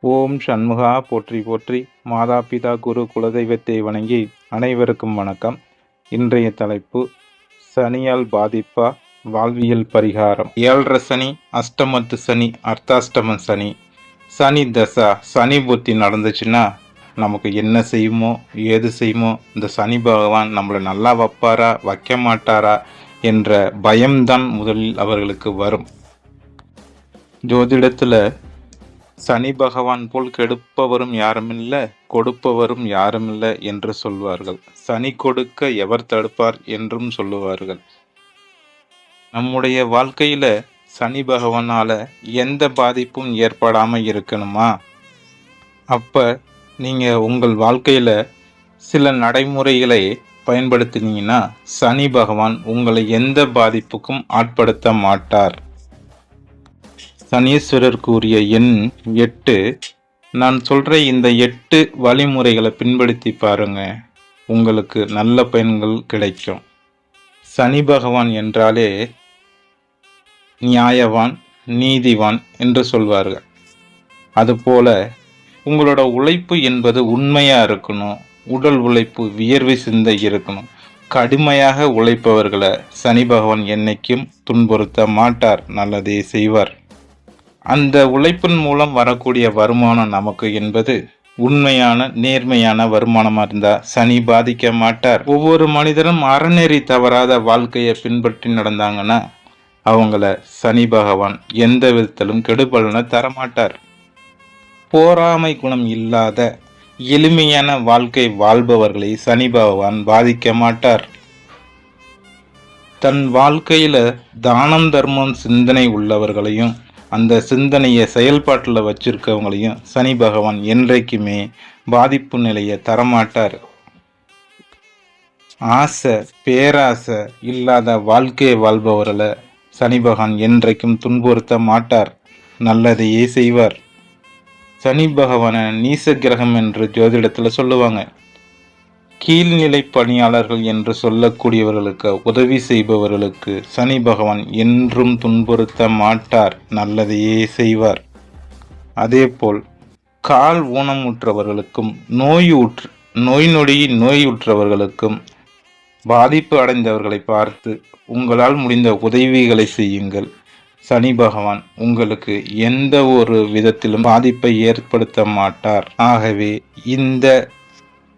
ஓம் சண்முகா போற்றி போற்றி. மாதா பிதா குரு குலதெய்வத்தை வணங்கி அனைவருக்கும் வணக்கம். இன்றைய தலைப்பு சனியால் பாதிப்பா வாழ்வியல் பரிகாரம். 7.5 சனி, அஷ்டமத்து சனி, அர்த்தாஷ்டம சனி, சனி தசா, சனி புத்தி நடந்துச்சுன்னா நமக்கு என்ன செய்யுமோ ஏது செய்யுமோ, இந்த சனி பகவான் நம்மளை நல்லா வைப்பாரா வைக்க மாட்டாரா என்ற பயம்தான் முதலில் அவர்களுக்கு வரும். ஜோதிடத்தில் சனி பகவான் போல் கெடுப்பவரும் யாருமில்லை, கொடுப்பவரும் யாருமில்லை என்று சொல்வார்கள். சனி கொடுக்க எவர் தடுப்பார் என்றும் சொல்லுவார்கள். நம்முடைய வாழ்க்கையில சனி பகவானால எந்த பாதிப்பும் ஏற்படாம இருக்கணுமா? அப்ப நீங்க உங்கள் வாழ்க்கையில சில நடைமுறைகளை பயன்படுத்தினீங்கன்னா சனி பகவான் உங்களை எந்த பாதிப்புக்கும் ஆட்படுத்த மாட்டார். சனீஸ்வரர் கூறிய எண் 8. நான் சொல்ற இந்த 8 வழிமுறைகளை பின்படுத்தி பாருங்க, உங்களுக்கு நல்ல பயன்கள் கிடைக்கும். சனி பகவான் என்றாலே நியாயவான், நீதிவான் என்று சொல்வார்கள். அதுபோல உங்களோட உழைப்பு என்பது உண்மையா இருக்கணும். உடல் உழைப்பு, வியர்வை சிந்தை இருக்கணும். கடுமையாக உழைப்பவர்களை சனி பகவான் என்னைக்கும் துன்புறுத்த மாட்டார், நல்லதே செய்வார். அந்த உழைப்பின் மூலம் வரக்கூடிய வருமானம் நமக்கு என்பது உண்மையான நேர்மையான வருமானமாக இருந்தால் சனி பாதிக்க மாட்டார். ஒவ்வொரு மனிதரும் அறநெறி தவறாத வாழ்க்கையை பின்பற்றி நடந்தாங்கன்னா அவங்கள சனி பகவான் எந்த விதத்திலும் கெடுபலனை தரமாட்டார். போராமை குணம் இல்லாத எளிமையான வாழ்க்கை வாழ்பவர்களை சனி பகவான் பாதிக்க மாட்டார். தன் வாழ்க்கையில தானம் தர்மம் சிந்தனை உள்ளவர்களையும் அந்த சிந்தனையை செயல்பாட்டில் வச்சிருக்கவங்களையும் சனி பகவான் என்றைக்குமே பாதிப்பு நிலையை தரமாட்டார். ஆசை பேராசை இல்லாத வாழ்க்கையை வாழ்பவர்களை சனி பகவான் என்றைக்கும் துன்புறுத்த மாட்டார், நல்லதையே செய்வார். சனி பகவானை நீச கிரகம் என்று ஜோதிடத்தில் சொல்லுவாங்க. கீழ்நிலை பணியாளர்கள் என்று சொல்லக்கூடியவர்களுக்கு உதவி செய்பவர்களுக்கு சனி பகவான் என்றும் துன்புறுத்த மாட்டார், நல்லதையே செய்வார். அதேபோல் கால் ஊனமுற்றவர்களுக்கும் நோயுற்றவர்களுக்கும் பாதிப்பு அடைந்தவர்களை பார்த்து உங்களால் முடிந்த உதவிகளை செய்யுங்கள். சனி பகவான் உங்களுக்கு எந்த ஒரு விதத்திலும் பாதிப்பை ஏற்படுத்த மாட்டார். ஆகவே இந்த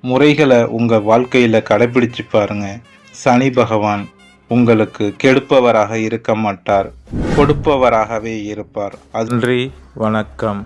முறைகளை உங்கள் வாழ்க்கையில் கடைபிடிச்சு பாருங்க. சனி பகவான் உங்களுக்கு கெடுப்பவராக இருக்க மாட்டார், கொடுப்பவராகவே இருப்பார். நன்றி, வணக்கம்.